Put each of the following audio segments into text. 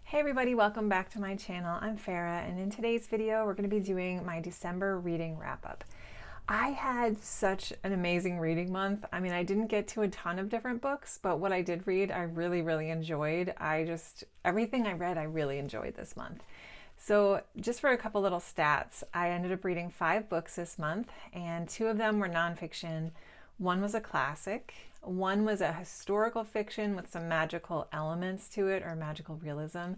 Hey everybody, welcome back to my channel. I'm Farrah, and in today's video we're going to be doing my December reading wrap-up. I had such an amazing reading month. I mean, I didn't get to a ton of different books, but what I did read I really enjoyed. Everything I read I really enjoyed this month. So just for a couple little stats, I ended up reading 5 books this month, and 2 of them were nonfiction. One was a classic, one was a historical fiction with some magical elements to it, or magical realism,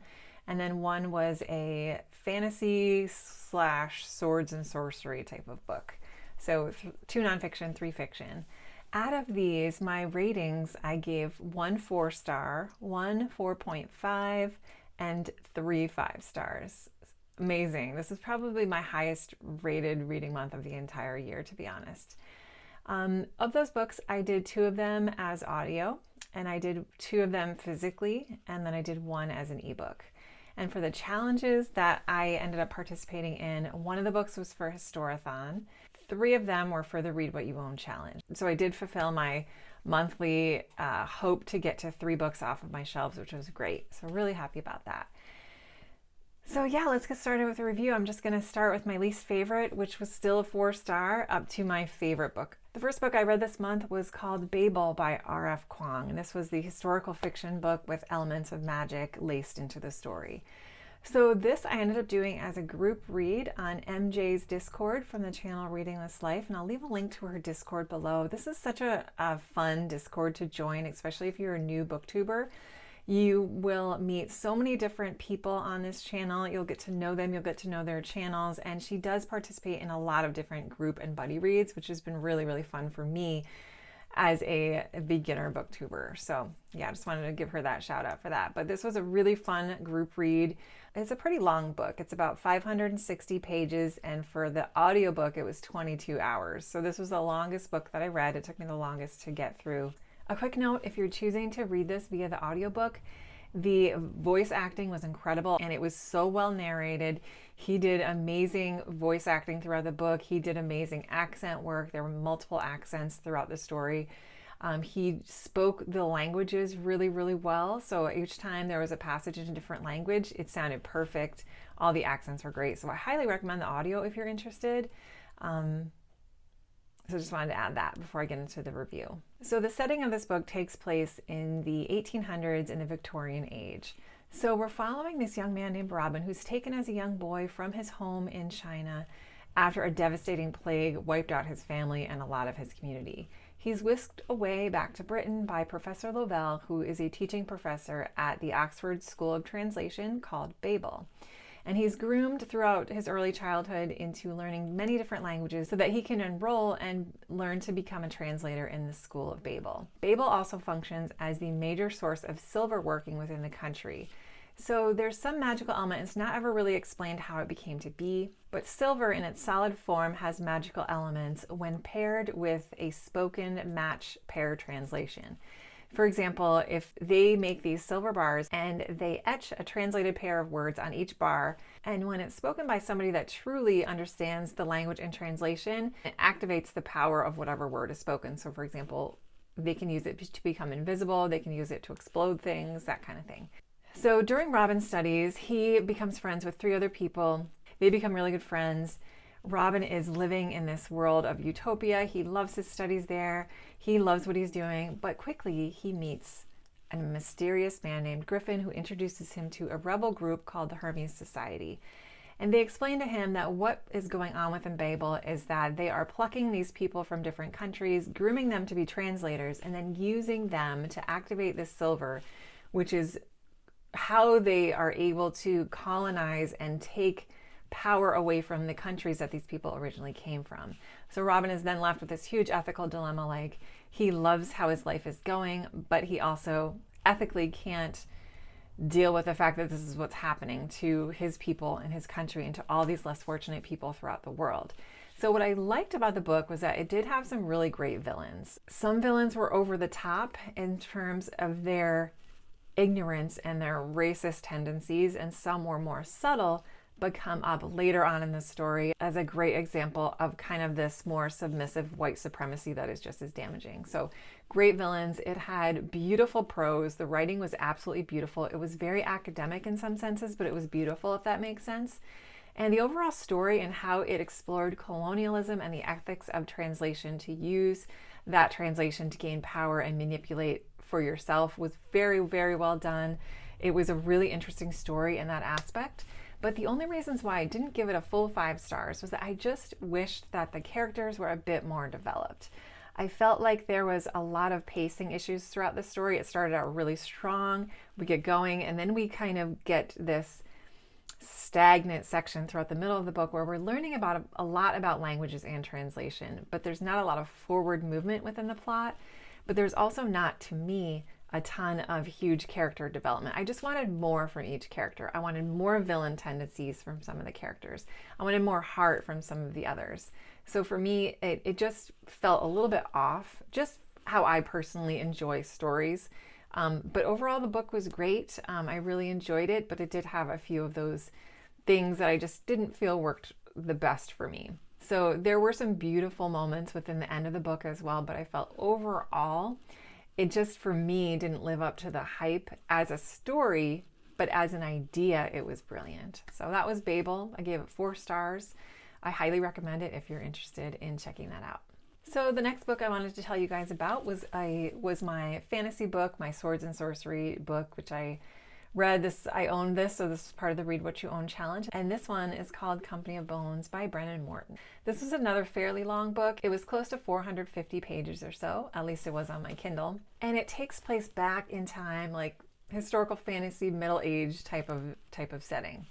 and then one was a fantasy / swords and sorcery type of book. So 2 nonfiction, 3 fiction. Out of these, my ratings, I gave 1 4-star, 1 4.5, and 3 5 stars. Amazing. This is probably my highest rated reading month of the entire year, to be honest. Of those books, I did 2 of them as audio, and I did 2 of them physically, and then I did 1 as an ebook. And for the challenges that I ended up participating in, 1 of the books was for Historathon. 3 of them were for the Read What You Own challenge. So I did fulfill my monthly hope to get to 3 books off of my shelves, which was great. So really happy about that. So yeah, let's get started with the review. I'm just going to start with my least favorite, which was still a 4-star, up to my favorite book. The first book I read this month was called Babel by R.F. Kuang, and this was the historical fiction book with elements of magic laced into the story. So this I ended up doing as a group read on MJ's Discord from the channel Reading This Life, and I'll leave a link to her Discord below. This is such a fun Discord to join, especially if you're a new booktuber. You will meet so many different people on this channel. You'll get to know them, you'll get to know their channels, and she does participate in a lot of different group and buddy reads, which has been really fun for me as a beginner booktuber. So yeah, I just wanted to give her that shout out for that. But this was a really fun group read. It's a pretty long book. It's about 560 pages, and for the audiobook it was 22 hours. So this was the longest book that I read. It took me the longest to get through. A quick note, if you're choosing to read this via the audiobook, the voice acting was incredible and it was so well narrated. He did amazing voice acting throughout the book. He did amazing accent work. There were multiple accents throughout the story. He spoke the languages really well. So each time there was a passage in a different language, it sounded perfect. All the accents were great. So I highly recommend the audio if you're interested. So just wanted to add that before I get into the review. So the setting of this book takes place in the 1800s in the Victorian age. So we're following this young man named Robin, who's taken as a young boy from his home in China after a devastating plague wiped out his family and a lot of his community. He's whisked away back to Britain by Professor Lovell, who is a teaching professor at the Oxford School of Translation called Babel. And he's groomed throughout his early childhood into learning many different languages so that he can enroll and learn to become a translator in the School of Babel. Babel also functions as the major source of silver working within the country. So there's some magical element. It's not ever really explained how it became to be, but silver in its solid form has magical elements when paired with a spoken match pair translation. For example, if they make these silver bars and they etch a translated pair of words on each bar, and when it's spoken by somebody that truly understands the language and translation, it activates the power of whatever word is spoken. So for example, they can use it to become invisible, they can use it to explode things, that kind of thing. So during Robin's studies, he becomes friends with 3 other people. They become really good friends. Robin is living in this world of utopia. He loves his studies there. He loves what he's doing, but quickly he meets a mysterious man named Griffin who introduces him to a rebel group called the Hermes Society. And they explain to him that what is going on within Babel is that they are plucking these people from different countries, grooming them to be translators, and then using them to activate this silver, which is how they are able to colonize and take power away from the countries that these people originally came from. So Robin is then left with this huge ethical dilemma. Like, he loves how his life is going, but he also ethically can't deal with the fact that this is what's happening to his people and his country and to all these less fortunate people throughout the world. So what I liked about the book was that it did have some really great villains. Some villains were over the top in terms of their ignorance and their racist tendencies, and some were more subtle but come up later on in the story as a great example of kind of this more submissive white supremacy that is just as damaging. So great villains. It had beautiful prose. The writing was absolutely beautiful. It was very academic in some senses, but it was beautiful, if that makes sense. And the overall story and how it explored colonialism and the ethics of translation to use that translation to gain power and manipulate for yourself was very, very well done. It was a really interesting story in that aspect. But the only reasons why I didn't give it a full 5 stars was that I just wished that the characters were a bit more developed. I felt like there was a lot of pacing issues throughout the story. It started out really strong, we get going, and then we kind of get this stagnant section throughout the middle of the book where we're learning about a lot about languages and translation, but there's not a lot of forward movement within the plot. But there's also not, to me, a ton of huge character development. I just wanted more from each character. I wanted more villain tendencies from some of the characters. I wanted more heart from some of the others. So for me, it just felt a little bit off, just how I personally enjoy stories. But overall, the book was great. I really enjoyed it, but it did have a few of those things that I just didn't feel worked the best for me. So there were some beautiful moments within the end of the book as well, but I felt overall, it just, for me, didn't live up to the hype as a story, but as an idea, it was brilliant. So that was Babel. I gave it 4 stars. I highly recommend it if you're interested in checking that out. So the next book I wanted to tell you guys about was my fantasy book, my Swords and Sorcery book, which I read. I own this, so this is part of the Read What You Own challenge. And this one is called Company of Bones by Brennan and Morton. This was another fairly long book. It was close to 450 pages or so, at least it was on my Kindle. And it takes place back in time, like historical fantasy, middle age type of setting.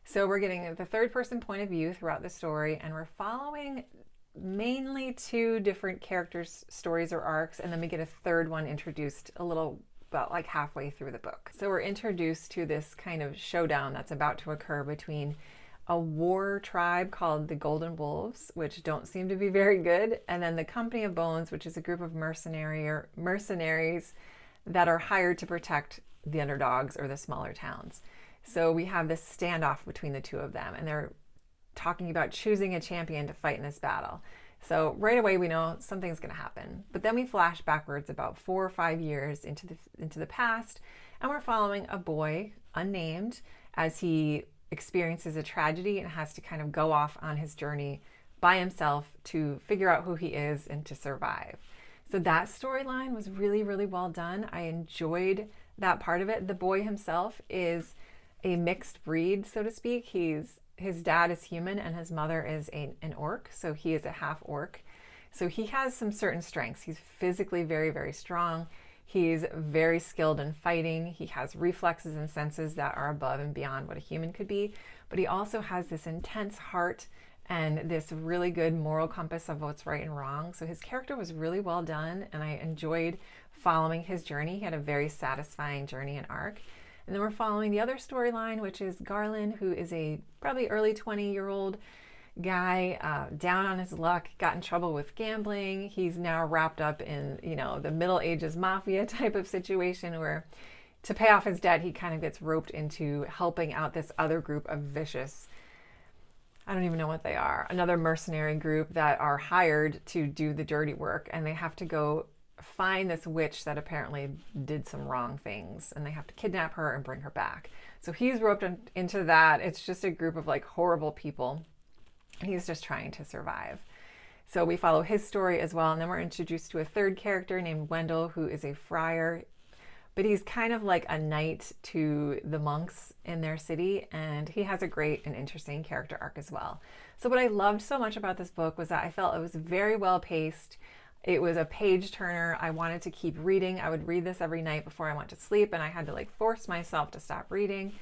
So we're getting the third person point of view throughout the story, and we're following mainly 2 different characters' stories or arcs, and then we get a third one introduced about like halfway through the book. So we're introduced to this kind of showdown that's about to occur between a war tribe called the Golden Wolves, which don't seem to be very good, and then the Company of Bones, which is a group of mercenaries that are hired to protect the underdogs or the smaller towns. So we have this standoff between the 2 of them, and they're talking about choosing a champion to fight in this battle. So right away we know something's going to happen. But then we flash backwards about 4 or 5 years into the past, and we're following a boy, unnamed, as he experiences a tragedy and has to kind of go off on his journey by himself to figure out who he is and to survive. So that storyline was really, really well done. I enjoyed that part of it. The boy himself is a mixed breed, so to speak. His dad is human and his mother is an orc, so he is a half orc. So he has some certain strengths. He's physically very, very strong. He's very skilled in fighting. He has reflexes and senses that are above and beyond what a human could be. But he also has this intense heart and this really good moral compass of what's right and wrong. So his character was really well done, and I enjoyed following his journey. He had a very satisfying journey and arc. And then we're following the other storyline, which is Garland, who is a probably early 20-year-old guy, down on his luck, got in trouble with gambling. He's now wrapped up in, the Middle Ages mafia type of situation where, to pay off his debt, he kind of gets roped into helping out this other group of vicious, I don't even know what they are, another mercenary group that are hired to do the dirty work, and they have to go find this witch that apparently did some wrong things, and they have to kidnap her and bring her back. So he's roped into that. It's just a group of like horrible people, and he's just trying to survive. So we follow his story as well, and then we're introduced to a third character named Wendell, who is a friar, but he's kind of like a knight to the monks in their city, and he has a great and interesting character arc as well. So what I loved so much about this book was that I felt it was very well paced. It was a page turner. I wanted to keep reading. I would read this every night before I went to sleep, and I had to force myself to stop reading.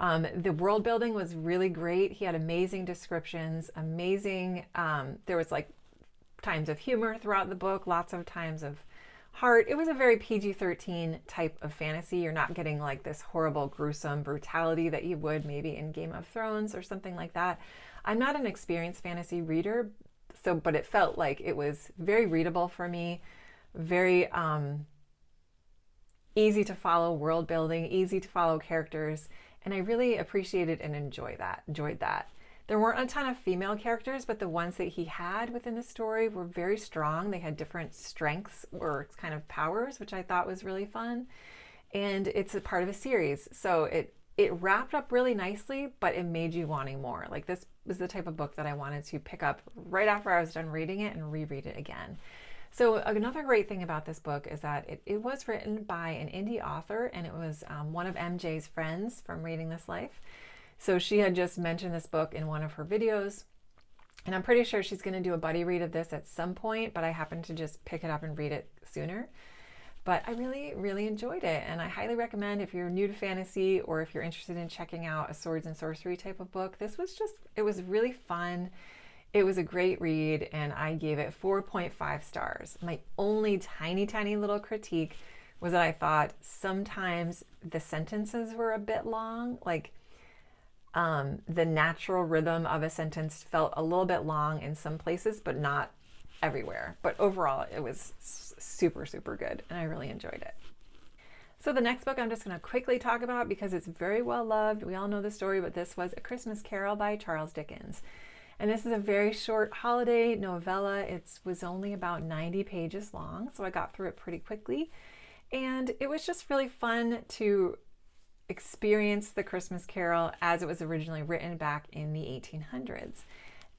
The world building was really great. He had amazing descriptions, amazing. There was times of humor throughout the book, lots of times of heart. It was a very PG-13 type of fantasy. You're not getting this horrible, gruesome brutality that you would maybe in Game of Thrones or something like that. I'm not an experienced fantasy reader, but it felt like it was very readable for me, very easy to follow world building, easy to follow characters, and I really appreciated and enjoyed that. There weren't a ton of female characters, but the ones that he had within the story were very strong. They had different strengths or kind of powers, which I thought was really fun. And it's a part of a series, so it wrapped up really nicely, but it made you wanting more. Like, this was the type of book that I wanted to pick up right after I was done reading it and reread it again. So another great thing about this book is that it was written by an indie author, and it was one of MJ's friends from Reading This Life. So she had just mentioned this book in one of her videos, and I'm pretty sure she's going to do a buddy read of this at some point, but I happened to just pick it up and read it sooner. But I really, really enjoyed it, and I highly recommend if you're new to fantasy or if you're interested in checking out a swords and sorcery type of book. It was really fun. It was a great read, and I gave it 4.5 stars. My only tiny, tiny little critique was that I thought sometimes the sentences were a bit long. Like, the natural rhythm of a sentence felt a little bit long in some places, but not everywhere. But overall, it was super, super good, and I really enjoyed it. So the next book I'm just going to quickly talk about because it's very well loved. We all know the story, but this was A Christmas Carol by Charles Dickens. And this is a very short holiday novella. It was only about 90 pages long, so I got through it pretty quickly. And it was just really fun to experience the Christmas Carol as it was originally written back in the 1800s.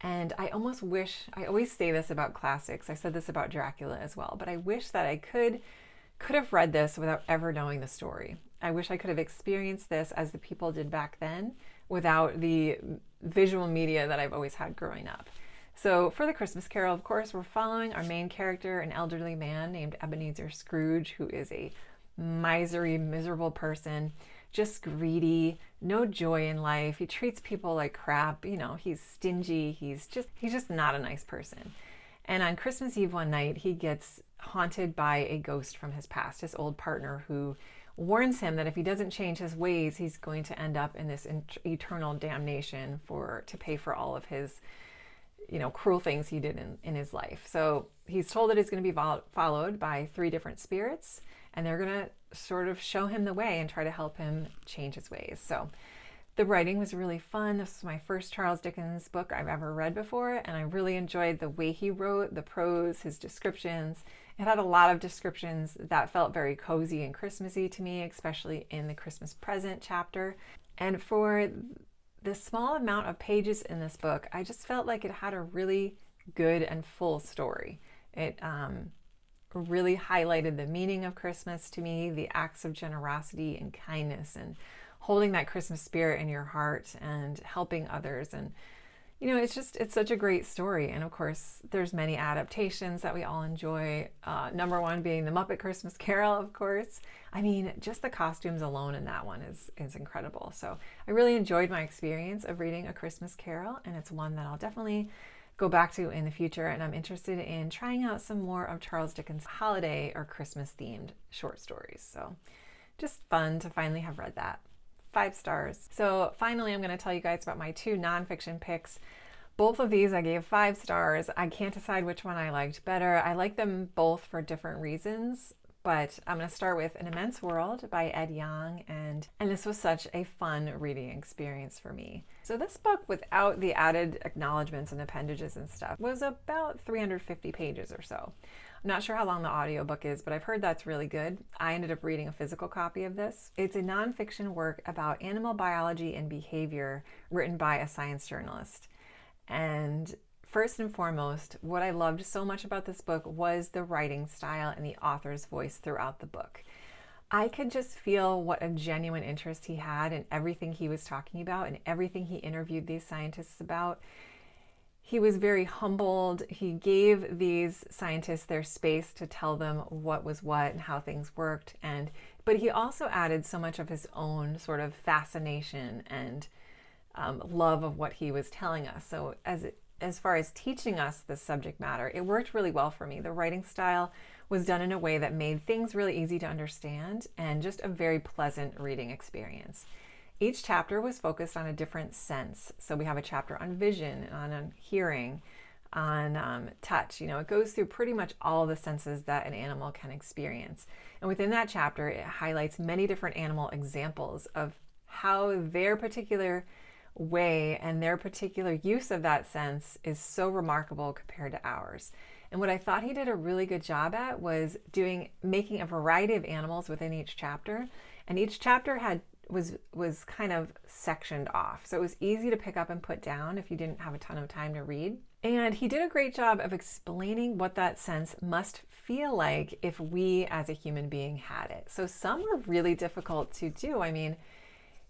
And I almost wish, I always say this about classics, I said this about Dracula as well, but I wish that I could have read this without ever knowing the story. I wish I could have experienced this as the people did back then without the visual media that I've always had growing up. So for the Christmas Carol, of course, we're following our main character, an elderly man named Ebenezer Scrooge, who is a miserly, miserable person, just greedy, no joy in life. He treats people like crap. You know, he's stingy. He's just not a nice person. And on Christmas Eve one night, he gets haunted by a ghost from his past, his old partner, who warns him that if he doesn't change his ways, he's going to end up in this eternal damnation to pay for all of his, cruel things he did in his life. So he's told that he's going to be followed by 3 different spirits, and they're going to sort of show him the way and try to help him change his ways. So the writing was really fun. This was my first Charles Dickens book I've ever read before, and I really enjoyed the way he wrote, the prose, his descriptions. It had a lot of descriptions that felt very cozy and Christmassy to me, especially in the Christmas present chapter. And for the small amount of pages in this book, I just felt like it had a really good and full story. It really highlighted the meaning of Christmas to me, the acts of generosity and kindness, and holding that Christmas spirit in your heart and helping others. And it's such a great story. And of course, there's many adaptations that we all enjoy. Number one being the Muppet Christmas Carol, of course. I mean, just the costumes alone in that one is incredible. So I really enjoyed my experience of reading A Christmas Carol, and it's one that I'll definitely go back to in the future. And I'm interested in trying out some more of Charles Dickens' holiday or Christmas themed short stories. So just fun to finally have read that. 5 stars. So finally, I'm going to tell you guys about my 2 nonfiction picks. Both of these I gave 5 stars. I can't decide which one I liked better. I like them both for different reasons, but I'm going to start with An Immense World by Ed Yong, and this was such a fun reading experience for me. So this book, without the added acknowledgments and appendages and stuff, was about 350 pages or so. I'm not sure how long the audiobook is, but I've heard that's really good. I ended up reading a physical copy of this. It's a nonfiction work about animal biology and behavior written by a science journalist. And first and foremost, what I loved so much about this book was the writing style and the author's voice throughout the book. I could just feel what a genuine interest he had in everything he was talking about and everything he interviewed these scientists about. He was very humbled. He gave these scientists their space to tell them what was what and how things worked. But he also added so much of his own sort of fascination and love of what he was telling us. So as far as teaching us the subject matter, it worked really well for me. The writing style was done in a way that made things really easy to understand and just a very pleasant reading experience. Each chapter was focused on a different sense. So we have a chapter on vision, on hearing, on touch. You know, it goes through pretty much all the senses that an animal can experience. And within that chapter, it highlights many different animal examples of how their particular way and their particular use of that sense is so remarkable compared to ours. And what I thought he did a really good job at was making a variety of animals within each chapter. And each chapter was kind of sectioned off. So it was easy to pick up and put down if you didn't have a ton of time to read. And he did a great job of explaining what that sense must feel like if we as a human being had it. So some were really difficult to do. I mean,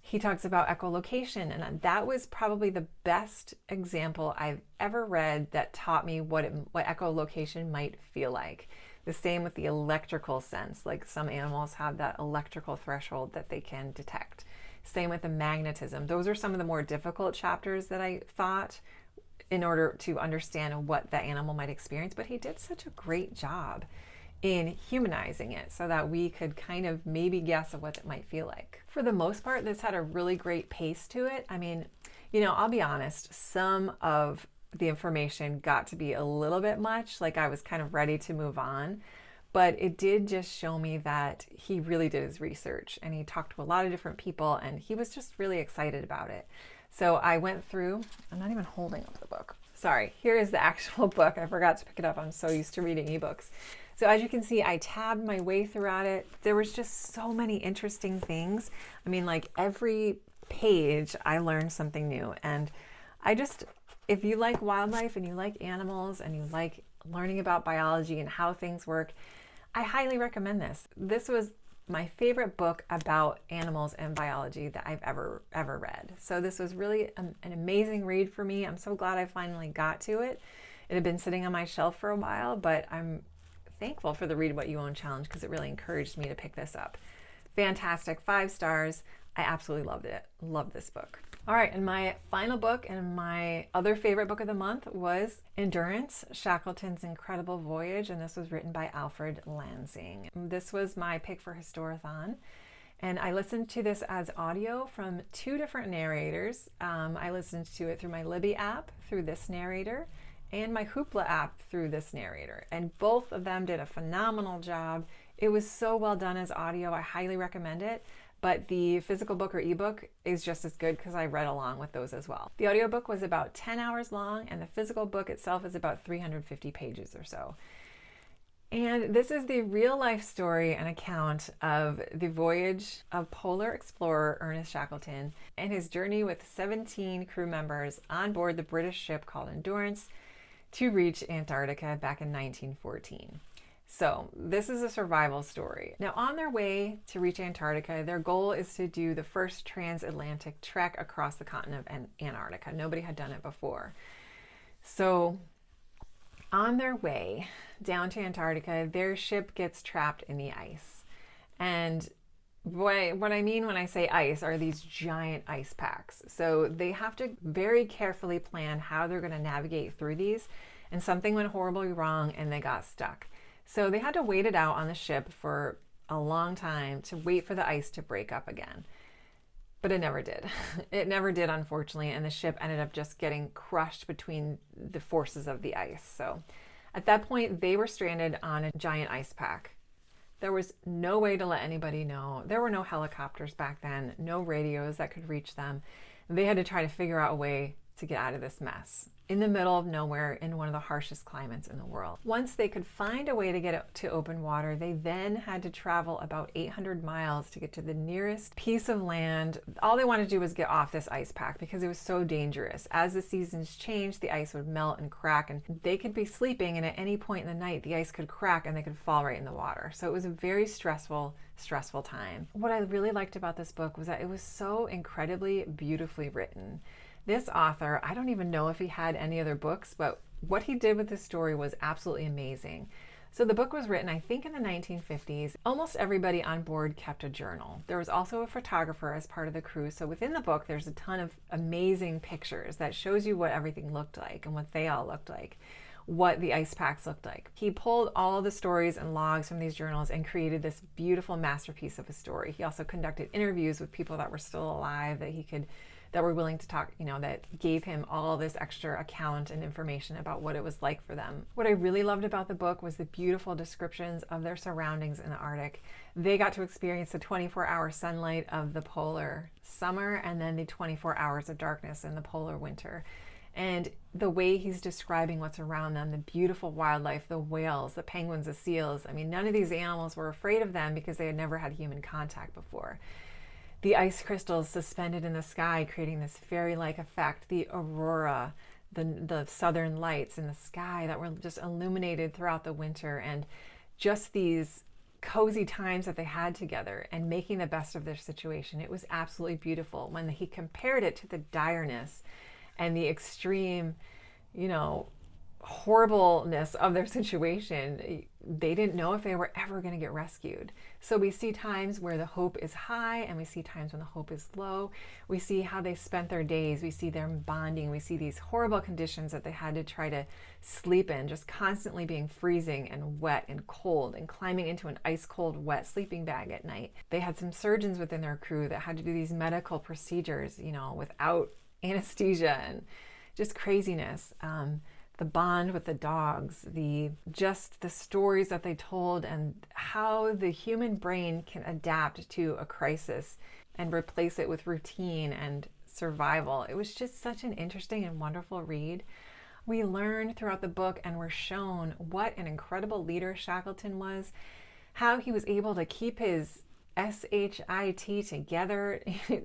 he talks about echolocation, and that was probably the best example I've ever read that taught me what echolocation might feel like. The same with the electrical sense, like some animals have that electrical threshold that they can detect. Same with the magnetism. Those are some of the more difficult chapters that I thought in order to understand what the animal might experience, but he did such a great job in humanizing it so that we could kind of maybe guess of what it might feel like. For the most part, this had a really great pace to it. I mean, you know, I'll be honest, some of the information got to be a little bit much, like I was kind of ready to move on, but it did just show me that he really did his research and he talked to a lot of different people and he was just really excited about it. So I went through, I'm not even holding up the book. Sorry, here is the actual book. I forgot to pick it up. I'm so used to reading ebooks. So as you can see, I tabbed my way throughout it. There was just so many interesting things. I mean, like every page, I learned something new. And if you like wildlife and you like animals and you like learning about biology and how things work, I highly recommend this. This was my favorite book about animals and biology that I've ever read. So this was really an amazing read for me. I'm so glad I finally got to it. It had been sitting on my shelf for a while, but I'm thankful for the Read What You Own challenge because it really encouraged me to pick this up. Fantastic, 5 stars. I absolutely loved it. Loved this book. All right, and my final book and my other favorite book of the month was Endurance, Shackleton's incredible voyage, and this was written by Alfred Lansing. This was my pick for Historathon, and I listened to this as audio from 2 different narrators. I listened to it through my Libby app, through this narrator, and my Hoopla app through this narrator, and both of them did a phenomenal job. It was so well done as audio. I highly recommend it. But the physical book or ebook is just as good because I read along with those as well. The audiobook was about 10 hours long and the physical book itself is about 350 pages or so. And this is the real life story and account of the voyage of polar explorer Ernest Shackleton and his journey with 17 crew members on board the British ship called Endurance to reach Antarctica back in 1914. So this is a survival story. Now on their way to reach Antarctica, their goal is to do the first transatlantic trek across the continent of Antarctica. Nobody had done it before. So on their way down to Antarctica, their ship gets trapped in the ice. And what I mean when I say ice are these giant ice packs. So they have to very carefully plan how they're going to navigate through these. And something went horribly wrong and they got stuck. So they had to wait it out on the ship for a long time to wait for the ice to break up again. But it never did. It never did, unfortunately, and the ship ended up just getting crushed between the forces of the ice. So at that point, they were stranded on a giant ice pack. There was no way to let anybody know. There were no helicopters back then, no radios that could reach them. They had to try to figure out a way to get out of this mess in the middle of nowhere in one of the harshest climates in the world. Once they could find a way to get to open water, they then had to travel about 800 miles to get to the nearest piece of land. All they wanted to do was get off this ice pack because it was so dangerous. As the seasons changed, the ice would melt and crack, and they could be sleeping, and at any point in the night, the ice could crack and they could fall right in the water. So it was a very stressful time. What I really liked about this book was that it was so incredibly beautifully written. This author, I don't even know if he had any other books, but what he did with this story was absolutely amazing. So the book was written, I think, in the 1950s. Almost everybody on board kept a journal. There was also a photographer as part of the crew. So within the book, there's a ton of amazing pictures that shows you what everything looked like and what they all looked like. what the ice packs looked like. He pulled all the stories and logs from these journals and created this beautiful masterpiece of a story. He also conducted interviews with people that were still alive that were willing to talk, that gave him all this extra account and information about what it was like for them. What I really loved about the book was the beautiful descriptions of their surroundings in the Arctic. They got to experience the 24-hour sunlight of the polar summer and then the 24 hours of darkness in the polar winter. And the way he's describing what's around them, the beautiful wildlife, the whales, the penguins, the seals. I mean, none of these animals were afraid of them because they had never had human contact before. The ice crystals suspended in the sky, creating this fairy-like effect. The aurora, the southern lights in the sky that were just illuminated throughout the winter, and just these cozy times that they had together and making the best of their situation. It was absolutely beautiful. When he compared it to the direness and the extreme, horribleness of their situation, they didn't know if they were ever going to get rescued. So we see times where the hope is high and we see times when the hope is low. We see how they spent their days. We see them bonding. We see these horrible conditions that they had to try to sleep in, just constantly being freezing and wet and cold and climbing into an ice cold, wet sleeping bag at night. They had some surgeons within their crew that had to do these medical procedures, without anesthesia, and just craziness. The bond with the dogs, the stories that they told, and how the human brain can adapt to a crisis and replace it with routine and survival. It was just such an interesting and wonderful read. We learned throughout the book and were shown what an incredible leader Shackleton was, how he was able to keep his SHIT together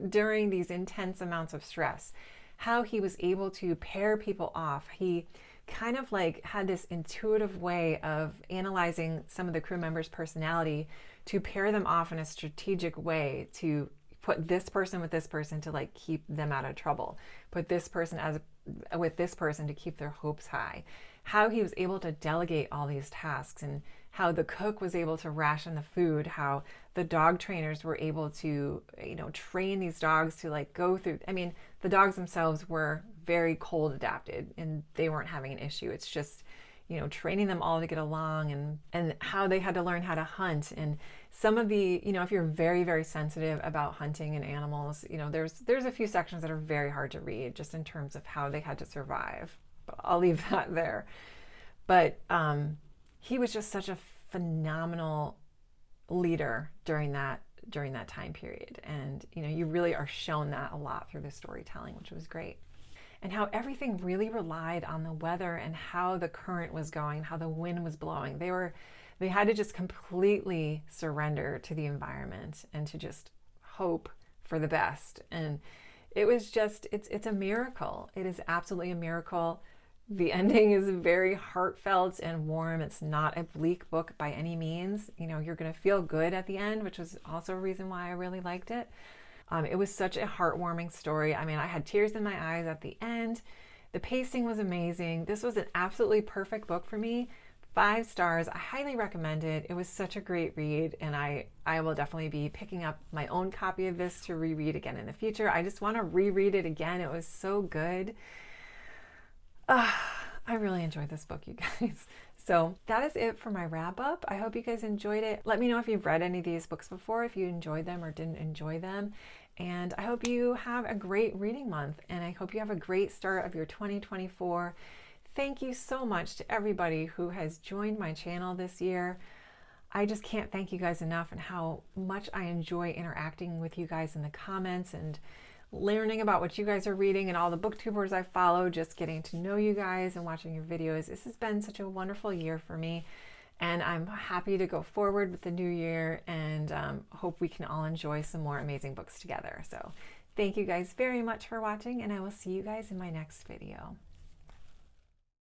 during these intense amounts of stress, how he was able to pair people off. He kind of had this intuitive way of analyzing some of the crew members' personality to pair them off in a strategic way, to put this person with this person to keep them out of trouble, put this person with this person to keep their hopes high. How he was able to delegate all these tasks, and how the cook was able to ration the food, how the dog trainers were able to, train these dogs to go through. I mean, the dogs themselves were very cold adapted and they weren't having an issue. It's just, training them all to get along, and how they had to learn how to hunt. And some of the, if you're very, very sensitive about hunting and animals, there's a few sections that are very hard to read just in terms of how they had to survive. But I'll leave that there. But he was just such a phenomenal leader during that time period. And, you really are shown that a lot through the storytelling, which was great. And how everything really relied on the weather and how the current was going, how the wind was blowing. They had to just completely surrender to the environment and to just hope for the best. And it was just, it's a miracle. It is absolutely a miracle. The ending is very heartfelt and warm. It's not a bleak book by any means. You're going to feel good at the end, which was also a reason why I really liked it. It was such a heartwarming story. I mean, I had tears in my eyes at the end. The pacing was amazing. This was an absolutely perfect book for me. 5 stars. I highly recommend it. It was such a great read, and I will definitely be picking up my own copy of this to reread again in the future. I just want to reread it again. It was so good. I really enjoyed this book, you guys. So that is it for my wrap up. I hope you guys enjoyed it. Let me know if you've read any of these books before, if you enjoyed them or didn't enjoy them. And I hope you have a great reading month, and I hope you have a great start of your 2024. Thank you so much to everybody who has joined my channel this year. I just can't thank you guys enough, and how much I enjoy interacting with you guys in the comments and learning about what you guys are reading, and all the booktubers I follow, just getting to know you guys and watching your videos. This has been such a wonderful year for me, and I'm happy to go forward with the new year, and hope we can all enjoy some more amazing books together. So thank you guys very much for watching, and I will see you guys in my next video.